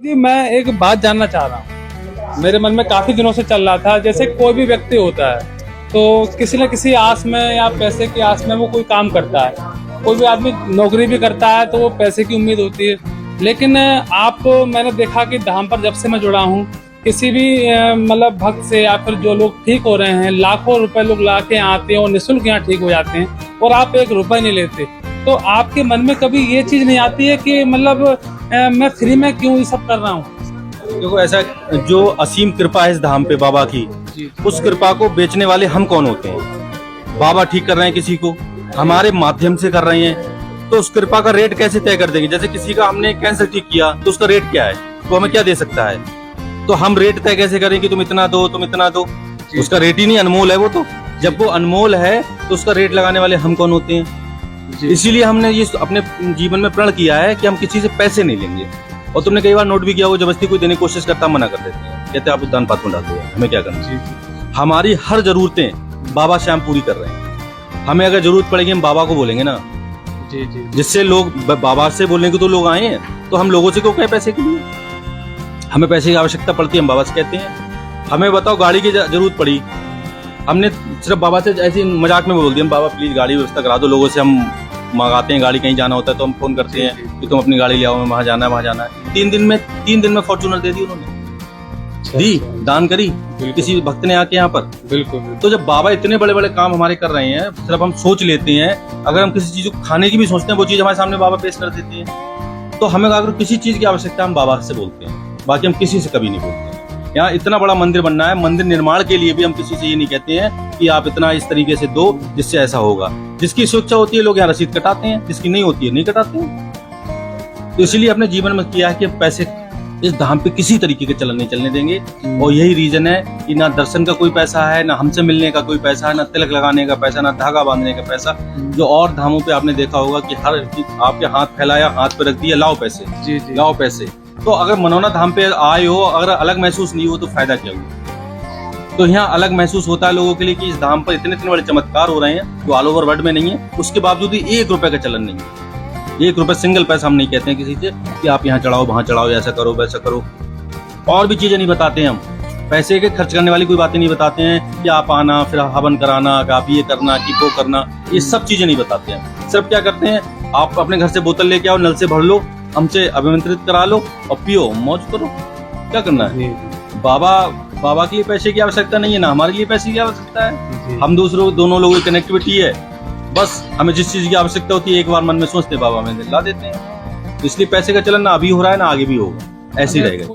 जी, मैं एक बात जानना चाह रहा हूँ। मेरे मन में काफी दिनों से चल रहा था, जैसे कोई भी व्यक्ति होता है तो किसी न किसी आस में या पैसे की आस में वो कोई काम करता है। कोई भी आदमी नौकरी भी करता है तो वो पैसे की उम्मीद होती है। लेकिन मैंने देखा कि धाम पर जब से मैं जुड़ा हूँ, किसी भी मतलब भक्त से या फिर जो लोग ठीक हो रहे हैं, लाखों रुपए लोग ला के आते हैं और निःशुल्क यहाँ ठीक हो जाते हैं और आप एक रुपए नहीं लेते। तो आपके मन में कभी ये चीज नहीं आती है कि मतलब मैं फ्री में क्यों ये सब कर रहा हूँ? देखो, ऐसा जो असीम कृपा है इस धाम पे बाबा की, उस कृपा को बेचने वाले हम कौन होते हैं? बाबा ठीक कर रहे हैं किसी को, हमारे माध्यम से कर रहे हैं, तो उस कृपा का रेट कैसे तय कर देंगे? जैसे किसी का हमने कैंसर ठीक किया तो उसका रेट क्या है, तो हमें क्या दे सकता है? तो हम रेट तय कैसे करें कि तुम इतना दो, तुम इतना दो? उसका रेट ही नहीं, अनमोल है वो तो। जब वो अनमोल है तो उसका रेट लगाने वाले हम कौन होते हैं? इसीलिए हमने ये अपने जीवन में प्रण किया है कि हम किसी से पैसे नहीं लेंगे। और तुमने कई बार नोट भी किया, वो जबरदस्ती कोई देने की कोशिश करता, मना कर देते हैं, कहते हैं आप उद्यान पात्र में डाल दो। हमें क्या करना? हमारी हर जरूरतें बाबा श्याम पूरी कर रहे हैं। हमें अगर जरूरत पड़ेगी हम बाबा को बोलेंगे ना, जिससे लोग बाबा से बोलेंगे तो लोग आए हैं। तो हम लोगों से क्यों कहें पैसे के लिए? हमें पैसे की आवश्यकता पड़ती है, हम बाबा से कहते हैं। हमें बताओ, गाड़ी की जरूरत पड़ी, हमने सिर्फ बाबा से ऐसे मजाक में बोल दिया, बाबा प्लीज गाड़ी व्यवस्था करा दो। लोगों से हम मंगाते हैं, गाड़ी कहीं जाना होता है तो हम फोन करते हैं कि तुम अपनी गाड़ी ले आओ, वहां जाना है, वहां जाना है। 3 दिन में फॉर्च्यूनर दे दी उन्होंने, दी दान करी किसी भक्त ने आके यहाँ पर। बिल्कुल। तो जब बाबा इतने बड़े बड़े काम हमारे कर रहे हैं, सिर्फ हम सोच लेते हैं, अगर हम किसी चीज को खाने की भी सोचते हैं, वो चीज हमारे सामने बाबा पेश कर देते हैं। तो हमें अगर किसी चीज की आवश्यकता हम बाबा से बोलते हैं, बाकी हम किसी से कभी नहीं बोलते हैं। यहाँ इतना बड़ा मंदिर बनना है, मंदिर निर्माण के लिए भी हम किसी से ये नहीं कहते हैं कि आप इतना इस तरीके से दो जिससे ऐसा होगा। जिसकी इच्छा होती है लोग यहाँ रसीद कटाते हैं, जिसकी नहीं होती है नहीं कटाते हैं। तो इसलिए अपने जीवन में किया है कि पैसे इस धाम पे किसी तरीके के चलन नहीं चलने देंगे। और यही रीजन है कि ना दर्शन का कोई पैसा है, ना हमसे मिलने का कोई पैसा है, ना तिलक लगाने का पैसा, ना धागा बांधने का पैसा। जो और धामों पे आपने देखा होगा कि हर आपके हाथ फैलाया, हाथ पे रख दिया, लाओ पैसे, लाओ पैसे। तो अगर मनोना धाम पे आए हो, अगर अलग महसूस नहीं हो तो फायदा क्या हुआ? तो यहाँ अलग महसूस होता है लोगों के लिए कि इस धाम पर इतने बड़े चमत्कार हो रहे हैं जो ऑल ओवर वर्ल्ड में नहीं है। उसके बावजूद भी 1 रुपए का चलन नहीं है। 1 रुपए सिंगल पैसा हम नहीं कहते हैं किसी से कि आप यहाँ चढ़ाओ, वहां चढ़ाओ, ऐसा करो वैसा करो। और भी चीजें नहीं बताते हैं हम, पैसे के खर्च करने वाली कोई बातें नहीं बताते हैं कि आप आना, फिर हवन कराना, कि आप ये करना, कि वो करना, ये सब चीजें नहीं बताते हैं। सिर्फ क्या करते हैं, आप अपने घर से बोतल लेके आओ, नल से भर लो, हमसे अभिमंत्रित करा लो और पियो, मौज करो। क्या करना है? बाबा के लिए पैसे की आवश्यकता नहीं है, ना हमारे लिए पैसे की आवश्यकता है। हम दोनों लोगों की कनेक्टिविटी है। बस हमें जिस चीज की आवश्यकता होती है एक बार मन में सोचते बाबा में ला देते हैं। तो इसलिए पैसे का चलन ना अभी हो रहा है ना आगे भी होगा, ऐसे ही रहेगा।